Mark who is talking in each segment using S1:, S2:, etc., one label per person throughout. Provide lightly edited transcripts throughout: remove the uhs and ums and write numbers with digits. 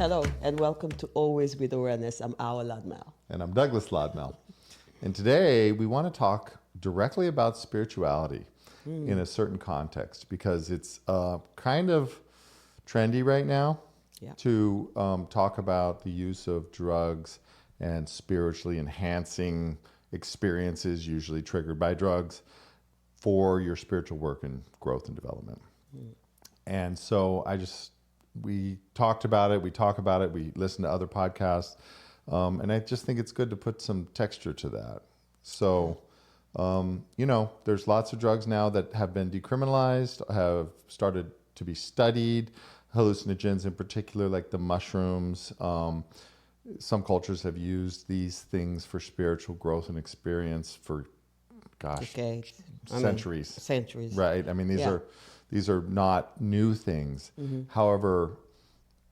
S1: Hello, and welcome to Always with Awareness. I'm Awa Loudmouth.
S2: And I'm Douglas Loudmouth. And today we want to talk directly about spirituality in a certain context because it's kind of trendy right now to talk about the use of drugs and spiritually enhancing experiences, usually triggered by drugs, for your spiritual work and growth and development. And so we talked about it, we talk about it, we listen to other podcasts, and I just think it's good to put some texture to that. So, there's lots of drugs now that have been decriminalized, have started to be studied, hallucinogens in particular, like the mushrooms. Some cultures have used these things for spiritual growth and experience for,
S1: Decades.
S2: centuries.
S1: Centuries.
S2: Right? I mean, these are not new things. However,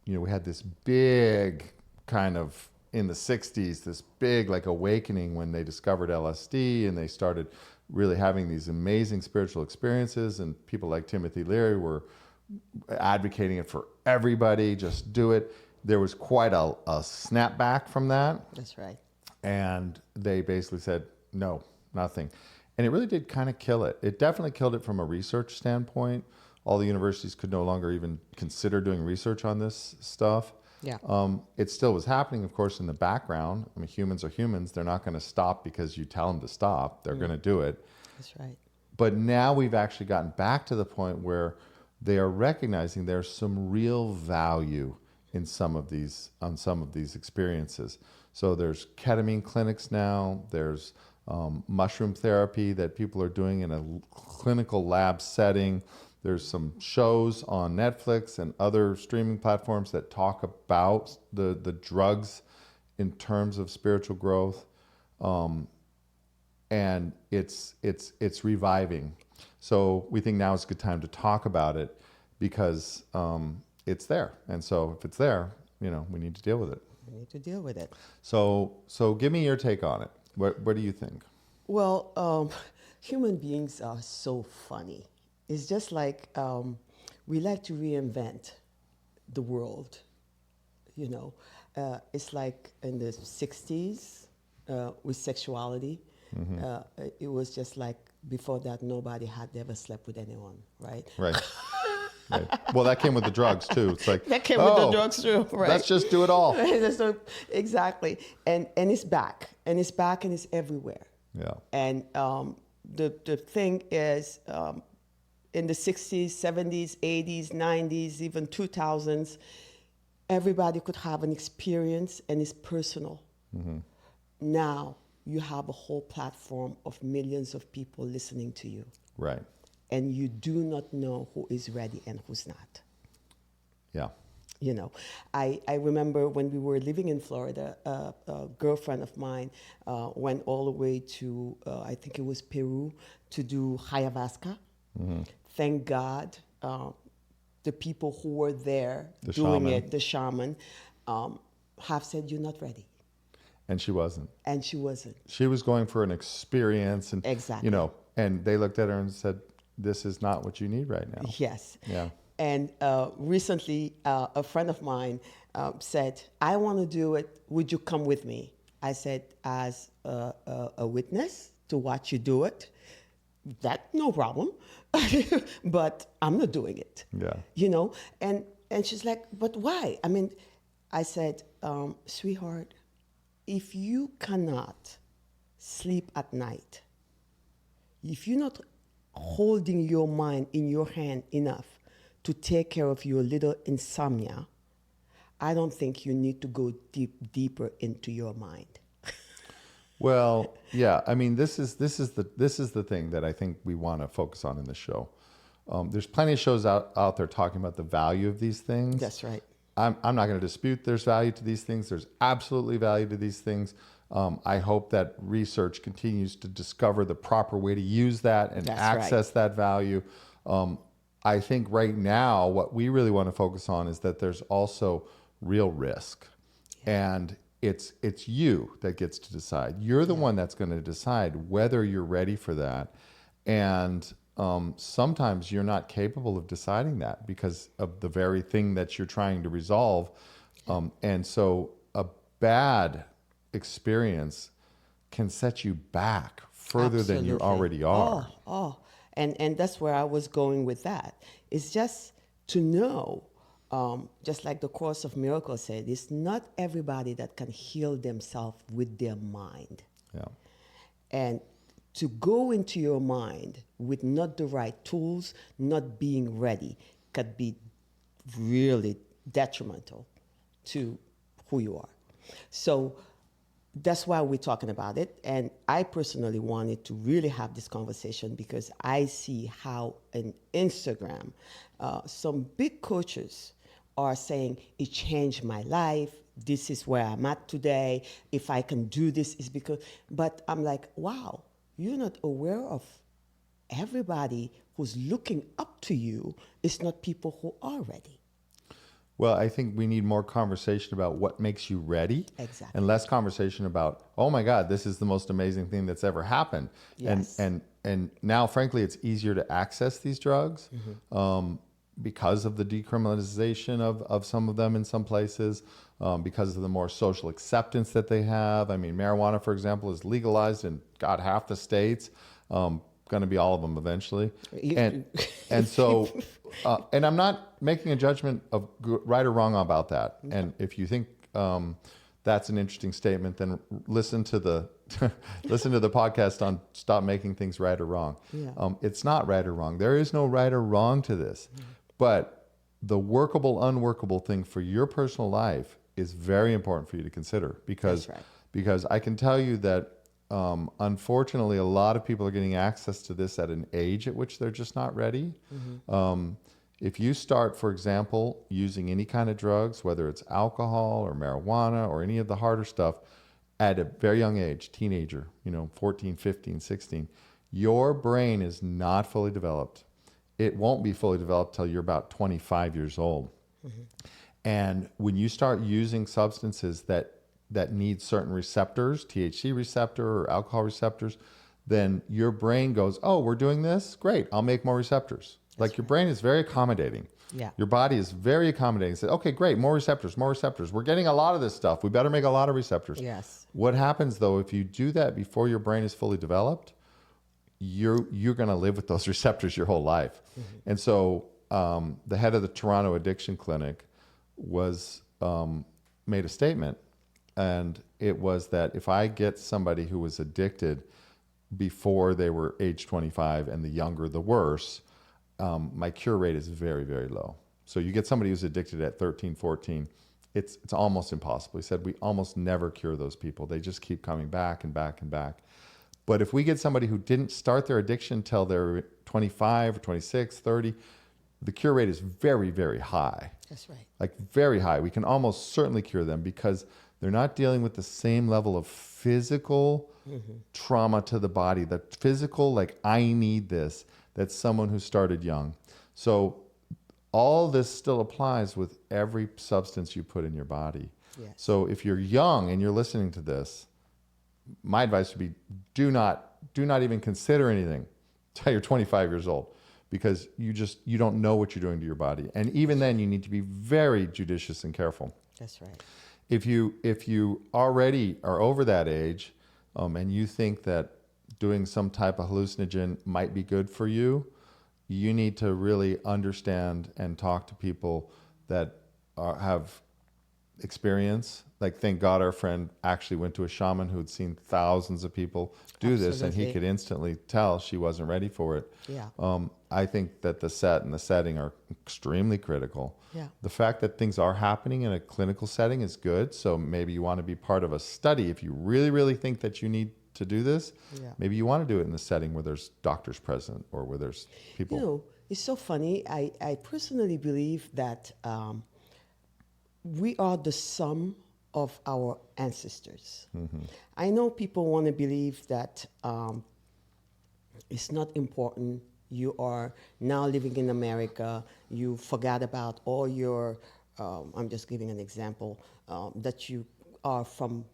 S2: we had this big kind of, in the 60s, this big like awakening when they discovered LSD and they started really having these amazing spiritual experiences, and people like Timothy Leary were advocating it for everybody, just do it. There was quite a snapback from that.
S1: That's right.
S2: And they basically said, no, nothing. And it really did kind of kill it. It definitely killed it from a research standpoint. All the universities could no longer even consider doing research on this stuff.
S1: Yeah.
S2: It still was happening, of course, in the background. I mean, humans are humans. They're not going to stop because you tell them to stop. They're going to do it.
S1: That's right.
S2: But now we've actually gotten back to the point where they are recognizing there's some real value in some of these experiences. So there's ketamine clinics now. There's mushroom therapy that people are doing in a clinical lab setting. There's some shows on Netflix and other streaming platforms that talk about the drugs in terms of spiritual growth, and it's reviving. So we think now is a good time to talk about it because it's there, and so if it's there, we need to deal with it.
S1: We need to deal with it.
S2: So give me your take on it. What do you think?
S1: Well, human beings are so funny. It's just like we like to reinvent the world, It's like in the 60s with sexuality. It was just like before that, nobody had ever slept with anyone, right?
S2: Right. Right. Well, that came with the drugs, too. It's like,
S1: that came with the drugs, too, right?
S2: Let's just do it all.
S1: So, exactly. And it's back. And it's back and it's everywhere.
S2: Yeah.
S1: And the thing is, in the 60s, 70s, 80s, 90s, even 2000s, everybody could have an experience and it's personal. Now you have a whole platform of millions of people listening to you.
S2: Right.
S1: And you do not know who is ready and who's not.
S2: Yeah.
S1: I remember when we were living in Florida, a girlfriend of mine went all the way to, I think it was Peru, to do ayahuasca. Thank God the people who were there doing it, the shaman, have said, you're not ready.
S2: And she wasn't.
S1: She
S2: was going for an experience. And,
S1: exactly.
S2: And they looked at her and said, this is not what you need right now.
S1: Yes.
S2: Yeah.
S1: And recently, a friend of mine said, I want to do it. Would you come with me? I said, as a witness to watch you do it, no problem. But I'm not doing it.
S2: Yeah.
S1: And she's like, but why? I mean, I said, sweetheart, if you cannot sleep at night, if you're not holding your mind in your hand enough to take care of your little insomnia, I don't think you need to go deeper into your mind.
S2: Well, yeah. I mean, this is the thing that I think we want to focus on in the show. There's plenty of shows out there talking about the value of these things.
S1: That's right.
S2: I'm not going to dispute there's value to these things. There's absolutely value to these things. I hope that research continues to discover the proper way to use that and access that value. I think right now what we really want to focus on is that there's also real risk. And it's you that gets to decide. You're the one that's going to decide whether you're ready for that. And sometimes you're not capable of deciding that because of the very thing that you're trying to resolve And so a bad experience can set you back further than you
S1: Absolutely.
S2: already are.
S1: And that's where I was going with that. It's just to know, just like the Course of Miracles said, it's not everybody that can heal themselves with their mind.
S2: Yeah.
S1: And to go into your mind with not the right tools, not being ready, could be really detrimental to who you are. So that's why we're talking about it. And I personally wanted to really have this conversation because I see how in Instagram, some big coaches are saying, it changed my life. This is where I'm at today. If I can do this, is because, but I'm like, wow, you're not aware of everybody who's looking up to you. It's not people who are ready.
S2: Well, I think we need more conversation about what makes you ready.
S1: Exactly.
S2: And less conversation about, oh my God, this is the most amazing thing that's ever happened.
S1: Yes.
S2: And now, frankly, it's easier to access these drugs because of the decriminalization of some of them in some places, because of the more social acceptance that they have. I mean, marijuana, for example, is legalized in, God, half the states. Going to be all of them eventually. And so, and I'm not making a judgment of right or wrong about that. Okay. And if you think that's an interesting statement, then listen to the listen to the podcast on Stop Making Things Right or Wrong.
S1: Yeah.
S2: It's not right or wrong. There is no right or wrong to this. But the workable, unworkable thing for your personal life is very important for you to consider because,
S1: That's right.
S2: because I can tell you that unfortunately, a lot of people are getting access to this at an age at which they're just not ready. If you start, for example, using any kind of drugs, whether it's alcohol or marijuana or any of the harder stuff, at a very young age, teenager, 14, 15, 16, your brain is not fully developed. It won't be fully developed till you're about 25 years old. And when you start using substances that need certain receptors, THC receptor or alcohol receptors, then your brain goes, oh, we're doing this? Great, I'll make more receptors. Like your brain is very accommodating.
S1: Yeah.
S2: Your body is very accommodating. Say, okay, great, more receptors, more receptors. We're getting a lot of this stuff. We better make a lot of receptors.
S1: Yes.
S2: What happens though, if you do that before your brain is fully developed, you're going to live with those receptors your whole life. And so the head of the Toronto Addiction Clinic made a statement. And it was that if I get somebody who was addicted before they were age 25, and the younger the worse, my cure rate is very, very low. So you get somebody who's addicted at 13, 14, it's almost impossible. He said we almost never cure those people. They just keep coming back and back and back. But if we get somebody who didn't start their addiction till they're 25 or 26, 30, the cure rate is very, very high.
S1: That's right.
S2: Like very high. We can almost certainly cure them because they're not dealing with the same level of physical trauma to the body, the physical, like, I need this, that's someone who started young. So all this still applies with every substance you put in your body.
S1: Yes.
S2: So if you're young and you're listening to this, my advice would be do not even consider anything till you're 25 years old, because you don't know what you're doing to your body. And even then you need to be very judicious and careful.
S1: That's right.
S2: If you already are over that age, and you think that doing some type of hallucinogen might be good for you, you need to really understand and talk to people that have experience. Like, thank God our friend actually went to a shaman who'd seen thousands of people do this, and he could instantly tell she wasn't ready for it.
S1: Yeah.
S2: I think that the set and the setting are extremely critical.
S1: Yeah.
S2: The fact that things are happening in a clinical setting is good. So maybe you want to be part of a study. If you really, really think that you need to do this, maybe you want to do it in the setting where there's doctors present or where there's people.
S1: It's so funny. I personally believe that we are the sum of our ancestors. I know people want to believe that it's not important. You are now living in America. You forgot about all your, I'm just giving an example, that you are from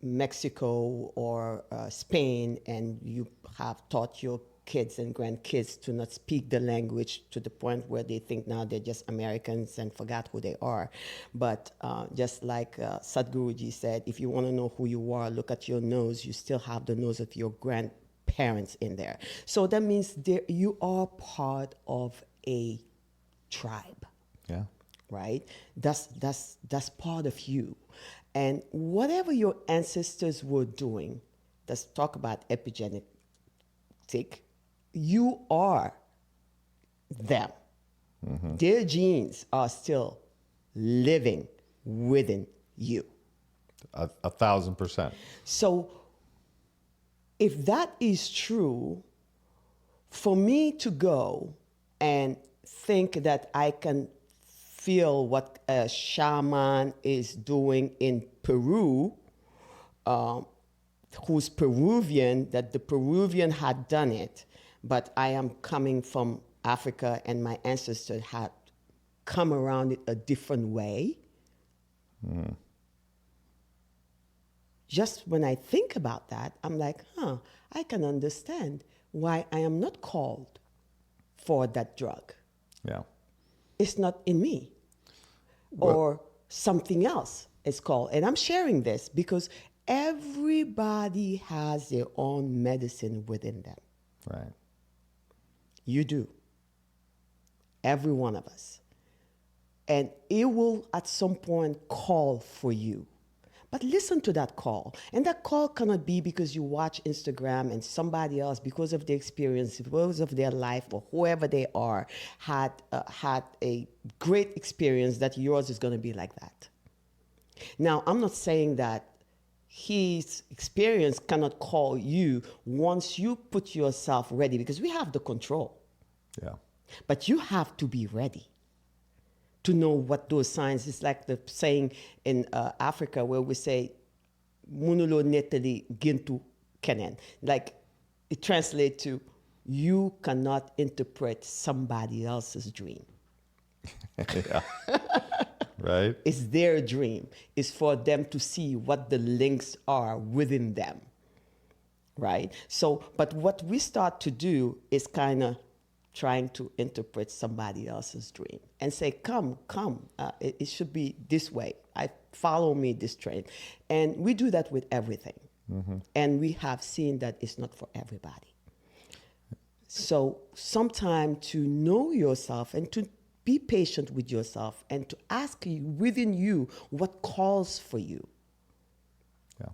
S1: Mexico or Spain, and you have taught your kids and grandkids to not speak the language to the point where they think now they're just Americans and forgot who they are. But just like Sadhguruji said, if you want to know who you are, look at your nose. You still have the nose of your grandparents in there. So that means you are part of a tribe.
S2: Yeah.
S1: Right? That's part of you. And whatever your ancestors were doing, let's talk about epigenetic, you are them. Mm-hmm. Their genes are still living within you.
S2: 1,000%.
S1: So if that is true, for me to go and think that I can feel what a shaman is doing in Peru, who's Peruvian, that the Peruvian had done it, but I am coming from Africa and my ancestors had come around it a different way. Mm. Just when I think about that, I'm like, I can understand why I am not called for that drug.
S2: Yeah.
S1: It's not in me. Or something else is called. And I'm sharing this because everybody has their own medicine within them.
S2: Right.
S1: You do. Every one of us. And it will at some point call for you. But listen to that call. And that call cannot be because you watch Instagram and somebody else, because of their experience, because of their life, or whoever they are, had a great experience, that yours is going to be like that. Now, I'm not saying that his experience cannot call you once you put yourself ready, because we have the control.
S2: Yeah.
S1: But you have to be ready to know what those signs is. Like the saying in Africa where we say, "Munulo neteli gintu kenen." Like it translates to, you cannot interpret somebody else's dream.
S2: Yeah. Right.
S1: It's their dream. It's for them to see what the links are within them. Right? So, but what we start to do is kind of trying to interpret somebody else's dream and say, come, it should be this way. Follow me this train. And we do that with everything. Mm-hmm. And we have seen that it's not for everybody. So sometime to know yourself and to be patient with yourself and to ask you within you what calls for you.
S2: Yeah.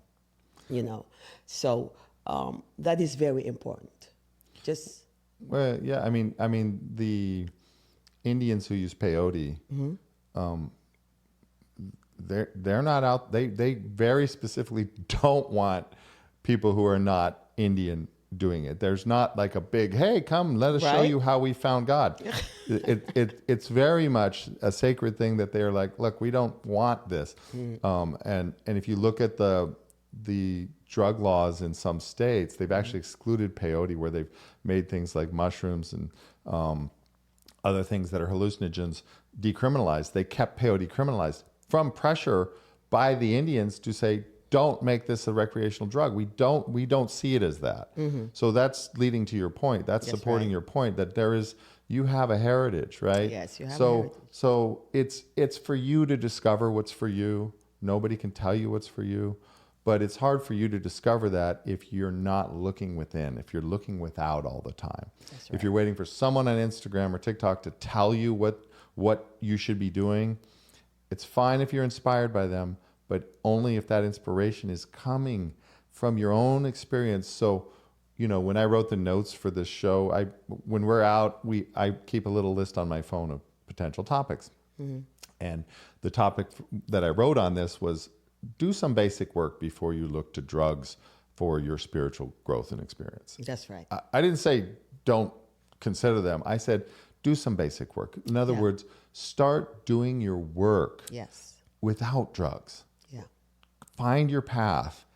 S1: You know, so that is very important. Just...
S2: Well, yeah, I mean, the Indians who use peyote, mm-hmm. They're not out. They very specifically don't want people who are not Indian doing it. There's not like a big, hey, come, let us show you how we found God. It's very much a sacred thing that they're like, look, we don't want this. Mm. And if you look at the drug laws in some states, they've actually excluded peyote, where they've made things like mushrooms and other things that are hallucinogens decriminalized. They kept peyote criminalized from pressure by the Indians to say, don't make this a recreational drug. We don't see it as that. Mm-hmm. So that's leading to your point. That's supporting your point that you have a heritage, right?
S1: Yes, you have a heritage.
S2: So it's for you to discover what's for you. Nobody can tell you what's for you. But it's hard for you to discover that if you're not looking within, if you're looking without all the time. That's right. If you're waiting for someone on Instagram or TikTok to tell you what you should be doing, it's fine if you're inspired by them, but only if that inspiration is coming from your own experience. So, when I wrote the notes for this show, when we're out, I keep a little list on my phone of potential topics. Mm-hmm. And the topic that I wrote on this was, do some basic work before you look to drugs for your spiritual growth and experience.
S1: That's right.
S2: I didn't say don't consider them. I said do some basic work. In other words, start doing your work without drugs.
S1: Yeah.
S2: Find your path.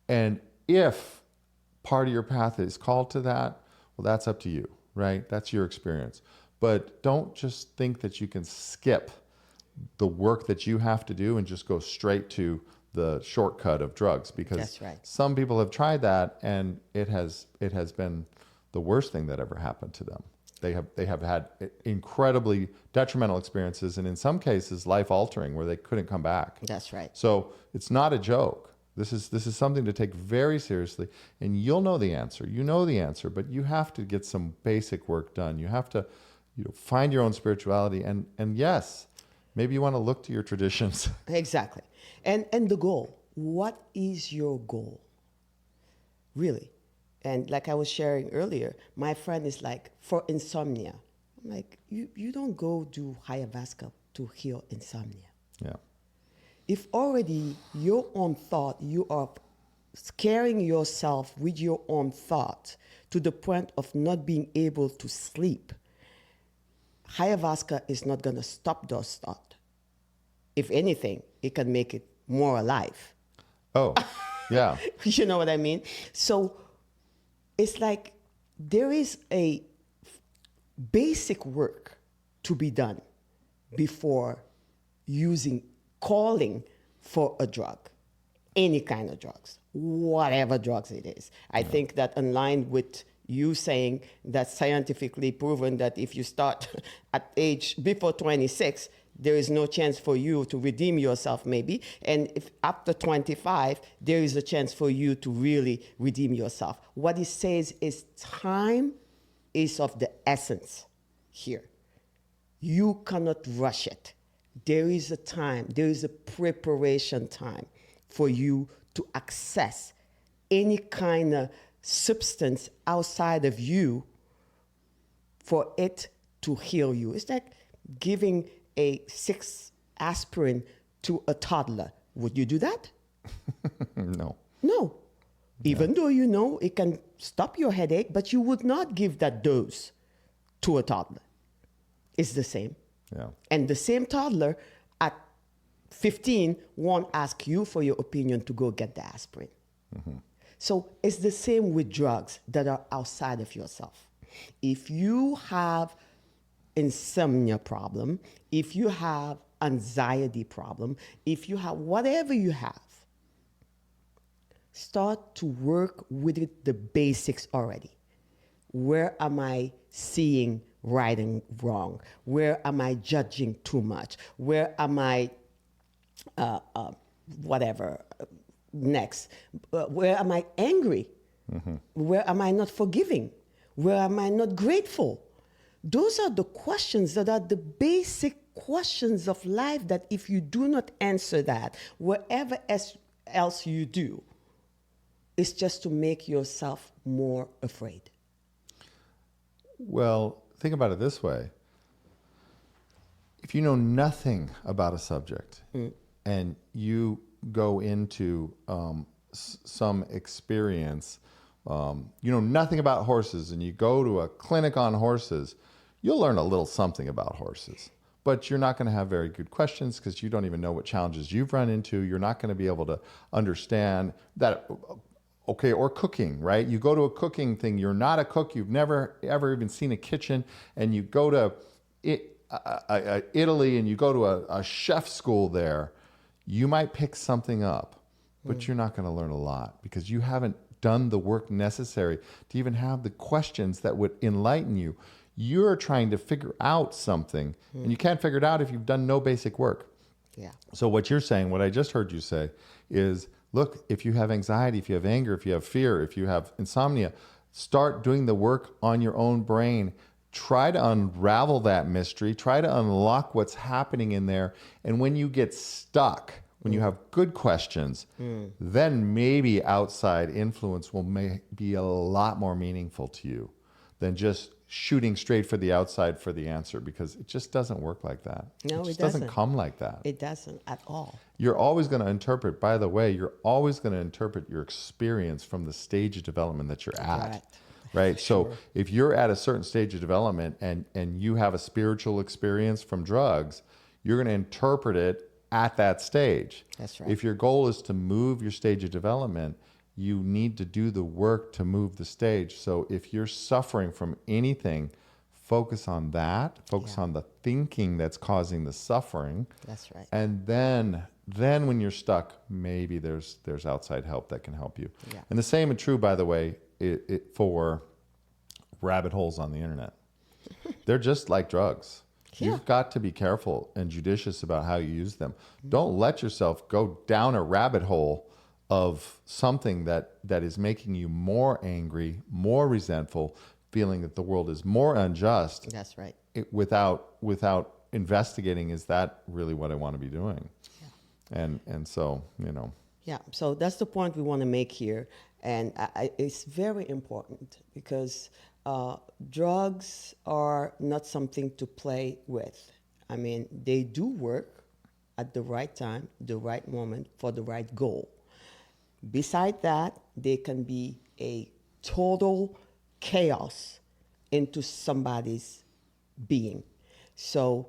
S2: And if part of your path is called to that, well, that's up to you, right? That's your experience. But don't just think that you can skip the work that you have to do and just go straight to the shortcut of drugs, because some people have tried that and it has been the worst thing that ever happened to them. They have had incredibly detrimental experiences, and in some cases life-altering, where they couldn't come back.
S1: That's right.
S2: So it's not a joke. This is something to take very seriously, and you'll know the answer. You know the answer, but you have to get some basic work done. You have to, find your own spirituality, and yes, maybe you want to look to your traditions.
S1: Exactly. And the goal. What is your goal? Really? And like I was sharing earlier, my friend is like, for insomnia. I'm like, you don't go do ayahuasca to heal insomnia.
S2: Yeah.
S1: If already your own thought, you are scaring yourself with your own thought to the point of not being able to sleep, ayahuasca is not going to stop those thoughts. If anything, it can make it more alive.
S2: Oh, yeah.
S1: You know what I mean? So it's like there is a basic work to be done before calling for a drug, any kind of drugs, whatever drugs it is. I think that in line with you saying that scientifically proven that if you start at age before 26, there is no chance for you to redeem yourself maybe. And if after 25, there is a chance for you to really redeem yourself. What it says is time is of the essence here. You cannot rush it. There is a time, there is a preparation time for you to access any kind of substance outside of you for it to heal you. It's like giving a 6 aspirin to a toddler. Would you do that?
S2: No.
S1: No. Even though you know it can stop your headache, but you would not give that dose to a toddler. It's the same.
S2: Yeah.
S1: And the same toddler at 15 won't ask you for your opinion to go get the aspirin. Mm-hmm. So it's the same with drugs that are outside of yourself. If you have insomnia problem, if you have anxiety problem, if you have whatever you have, start to work with it, the basics already. Where am I seeing right and wrong? Where am I judging too much? Where am I, next? Where am I angry? Mm-hmm. Where am I not forgiving? Where am I not grateful? Those are the questions that are the basic questions of life that if you do not answer that, wherever else you do, it's just to make yourself more afraid.
S2: Well, think about it this way. If you know nothing about a subject and you go into some experience, you know nothing about horses, and you go to a clinic on horses, you'll learn a little something about horses. But you're not going to have very good questions because you don't even know what challenges you've run into. You're not going to be able to understand that. Okay, or cooking, right? You go to a cooking thing, you're not a cook, you've never ever even seen a kitchen, and you go to Italy and you go to a chef school there, you might pick something up, but you're not going to learn a lot because you haven't done the work necessary to even have the questions that would enlighten you. You're trying to figure out something, and you can't figure it out if you've done no basic work.
S1: Yeah.
S2: So what you're saying, what I just heard you say is, look, if you have anxiety, if you have anger, if you have fear, if you have insomnia, start doing the work on your own brain. Try to unravel that mystery. Try to unlock what's happening in there. And when you get stuck, when you have good questions, then maybe outside influence will be a lot more meaningful to you than just shooting straight for the outside for the answer, because it just doesn't work like that.
S1: No,
S2: it just
S1: doesn't.
S2: doesn't come like that.
S1: It doesn't at all.
S2: You're always going to interpret, by the way, you're always going to interpret your experience from the stage of development that you're at. Right? So if you're at a certain stage of development and you have a spiritual experience from drugs, you're going to interpret it at that stage.
S1: That's right.
S2: If your goal is to move your stage of development, you need to do the work to move the stage. So if you're suffering from anything, focus on that. Focus on the thinking that's causing the suffering.
S1: That's right.
S2: And then when you're stuck, maybe there's outside help that can help you.
S1: Yeah.
S2: And the same is true, by the way, for rabbit holes on the internet. They're just like drugs.
S1: Yeah.
S2: You've got to be careful and judicious about how you use them. Don't let yourself go down a rabbit hole of something that is making you more angry, more resentful, feeling that the world is more unjust.
S1: That's right.
S2: Without investigating, is that really what I want to be doing? Yeah. And so,
S1: Yeah, so that's the point we want to make here. And it's very important because drugs are not something to play with. I mean, they do work at the right time, the right moment, for the right goal. Beside that, they can be a total chaos into somebody's being. So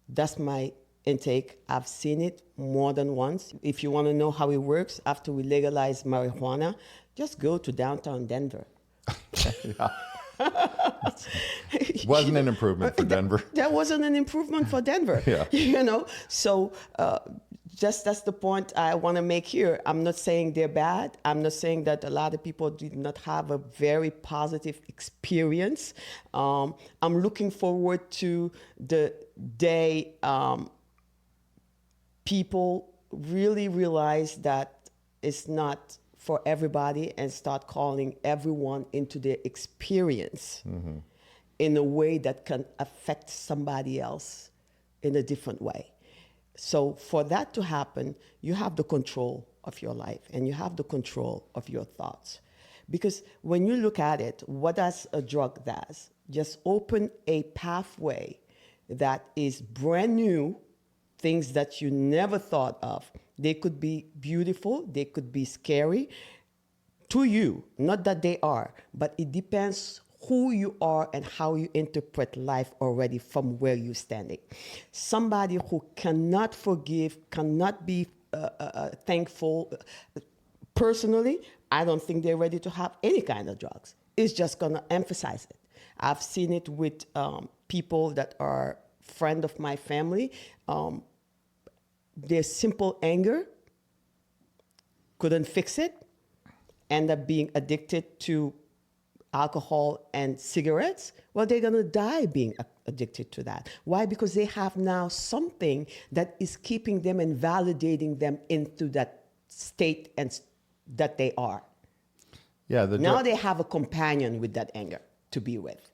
S1: that's my intake. I've seen it more than once. If you want to know how it works, after we legalize marijuana, just go to downtown Denver.
S2: Wasn't an improvement for Denver.
S1: That wasn't an improvement for Denver.
S2: Yeah.
S1: So just that's the point I want to make here. I'm not saying they're bad. I'm not saying that a lot of people did not have a very positive experience. I'm looking forward to the day people really realize that it's not for everybody and start calling everyone into their experience in a way that can affect somebody else in a different way. So for that to happen, you have the control of your life and you have the control of your thoughts. Because when you look at it, what does a drug does? Just open a pathway that is brand new, things that you never thought of. They could be beautiful, they could be scary to you, not that they are, but it depends who you are and how you interpret life already from where you're standing. Somebody who cannot forgive, cannot be thankful, personally, I don't think they're ready to have any kind of drugs. It's just going to emphasize it. I've seen it with people that are friend of my family. Their simple anger couldn't fix it, end up being addicted to alcohol and cigarettes. Well, they're going to die being addicted to that. Why? Because they have now something that is keeping them and validating them into that state and that they are.
S2: Yeah.
S1: Now they have a companion with that anger to be with.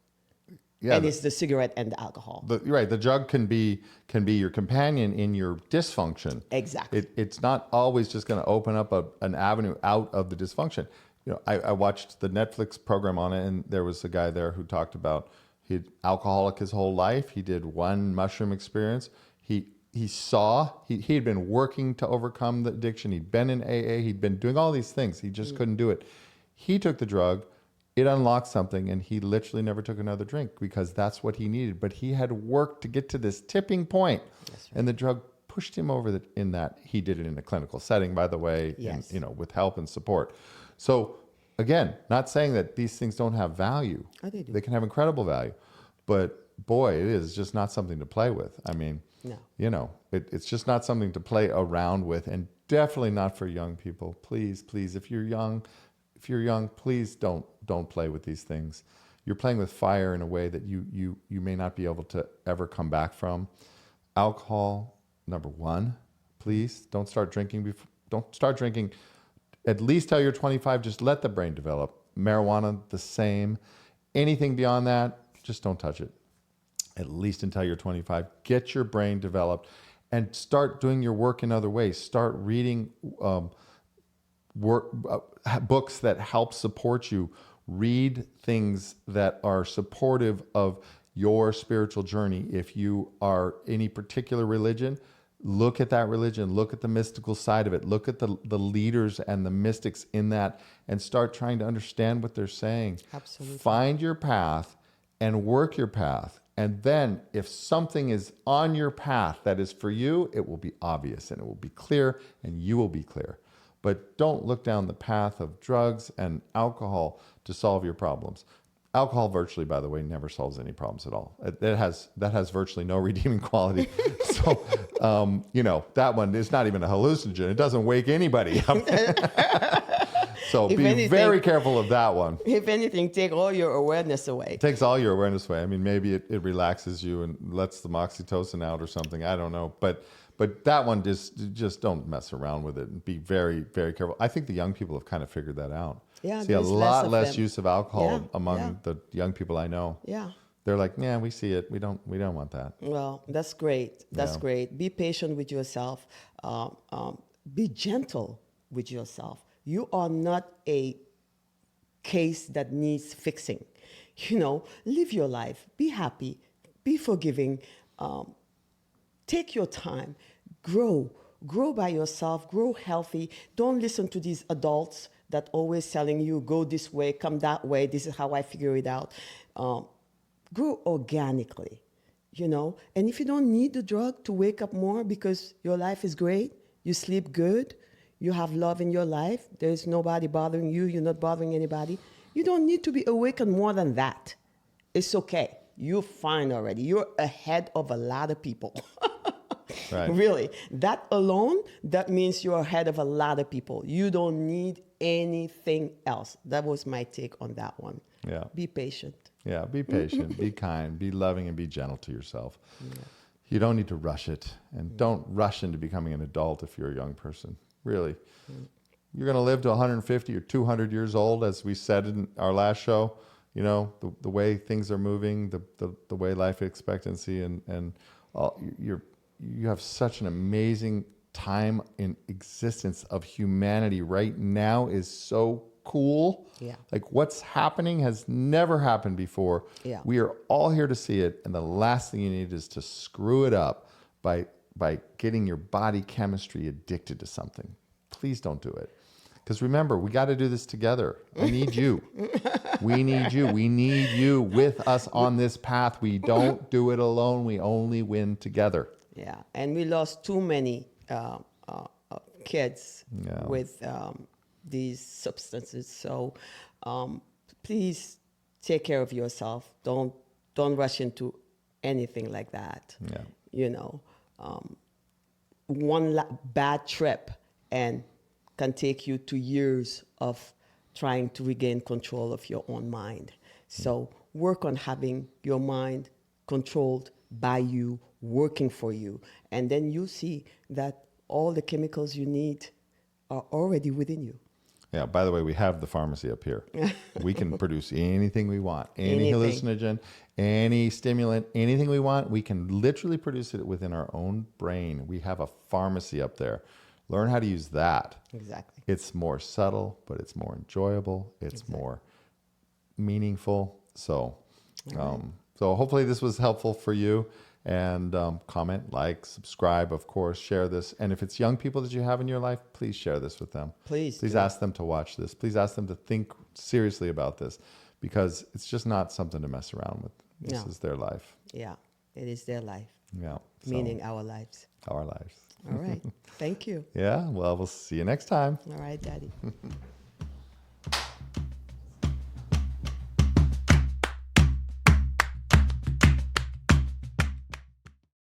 S1: Yeah, and it's the cigarette and the alcohol.
S2: Right. The drug can be your companion in your dysfunction.
S1: Exactly.
S2: It's not always just going to open up an avenue out of the dysfunction. I watched the Netflix program on it, and there was a guy there who talked about he'd alcoholic his whole life. He did one mushroom experience. He had been working to overcome the addiction. He'd been in AA. He'd been doing all these things. He just couldn't do it. He took the drug. It unlocked something, and he literally never took another drink because that's what he needed. But he had worked to get to this tipping point, and the drug pushed him over in that. He did it in a clinical setting, by the way,
S1: yes.
S2: and, with help and support. So again, not saying that these things don't have value.
S1: Oh, they do.
S2: They can have incredible value, but boy, it is just not something to play with. I mean,
S1: no.
S2: It's just not something to play around with, and definitely not for young people. Please, if you're young, please don't play with these things. You're playing with fire in a way that you may not be able to ever come back from. Alcohol, number one, please don't start drinking. Don't start drinking at least till you're 25. Just let the brain develop. Marijuana, the same. Anything beyond that, just don't touch it. At least until you're 25. Get your brain developed and start doing your work in other ways. Start reading books that help support you. Read things that are supportive of your spiritual journey. If you are any particular religion, look at that religion, look at the mystical side of it, look at the leaders and the mystics in that, and start trying to understand what they're saying.
S1: Absolutely.
S2: Find your path and work your path. And then if something is on your path that is for you, it will be obvious and it will be clear and you will be clear. But don't look down the path of drugs and alcohol to solve your problems. Alcohol virtually, by the way, never solves any problems at all. That has virtually no redeeming quality. So, that one is not even a hallucinogen. It doesn't wake anybody up. So
S1: If
S2: be
S1: anything-
S2: very careful of that one.
S1: If anything, take all your awareness away.
S2: It takes all your awareness away. I mean, maybe it relaxes you and lets the oxytocin out or something. I don't know. But that one, just don't mess around with it and be very, very careful. I think the young people have kind of figured that out.
S1: Yeah,
S2: See a
S1: there's
S2: lot
S1: less
S2: less
S1: of them.
S2: use of alcohol
S1: Yeah,
S2: among
S1: yeah.
S2: the young people I know.
S1: Yeah.
S2: They're like, yeah, we see it. We don't want that.
S1: Well, that's great. That's
S2: Yeah.
S1: great. Be patient with yourself. Be gentle with yourself. You are not a case that needs fixing. Live your life. Be happy. Be forgiving. Take your time. Grow. Grow by yourself. Grow healthy. Don't listen to these adults that always telling you, go this way, come that way. This is how I figure it out. Grow organically, And if you don't need the drug to wake up more because your life is great, you sleep good, you have love in your life, there's nobody bothering you, you're not bothering anybody, you don't need to be awakened more than that. It's okay. You're fine already. You're ahead of a lot of people.
S2: Right.
S1: Really. That alone, that means you're ahead of a lot of people. You don't need anything else. That was my take on that one.
S2: Yeah.
S1: Be patient.
S2: Yeah, be patient, be kind, be loving, and be gentle to yourself. Yeah. You don't need to rush it, and don't rush into becoming an adult if you're a young person. Really. You're going to live to 150 or 200 years old, as we said in our last show. The way things are moving, the way life expectancy, and all, you have such an amazing time in existence of humanity right now is so cool.
S1: Yeah.
S2: Like what's happening has never happened before.
S1: Yeah.
S2: We are all here to see it. And the last thing you need is to screw it up by getting your body chemistry addicted to something. Please don't do it. Because remember, we got to do this together. I need you. We need you. We need you with us on this path. We don't do it alone. We only win together.
S1: Yeah. And we lost too many kids
S2: Yeah.
S1: with these substances. So please take care of yourself. Don't rush into anything like that.
S2: Yeah.
S1: One bad trip and can take you to years of trying to regain control of your own mind. So work on having your mind controlled by you, working for you. And then you see that all the chemicals you need are already within you.
S2: Yeah, by the way, we have the pharmacy up here. We can produce anything we want, any hallucinogen, any stimulant, anything we want. We can literally produce it within our own brain. We have a pharmacy up there. Learn how to use that.
S1: Exactly.
S2: It's more subtle, but it's more enjoyable. It's more meaningful. So, so hopefully this was helpful for you. And comment, like, subscribe, of course, share this. And if it's young people that you have in your life, please share this with them.
S1: Please
S2: ask them to watch this. Please ask them to think seriously about this, because it's just not something to mess around with. This is their life.
S1: Yeah, it is their life.
S2: Yeah.
S1: Meaning our lives.
S2: Our lives.
S1: All right. Thank you.
S2: Yeah. Well, we'll see you next time.
S1: All right, Daddy.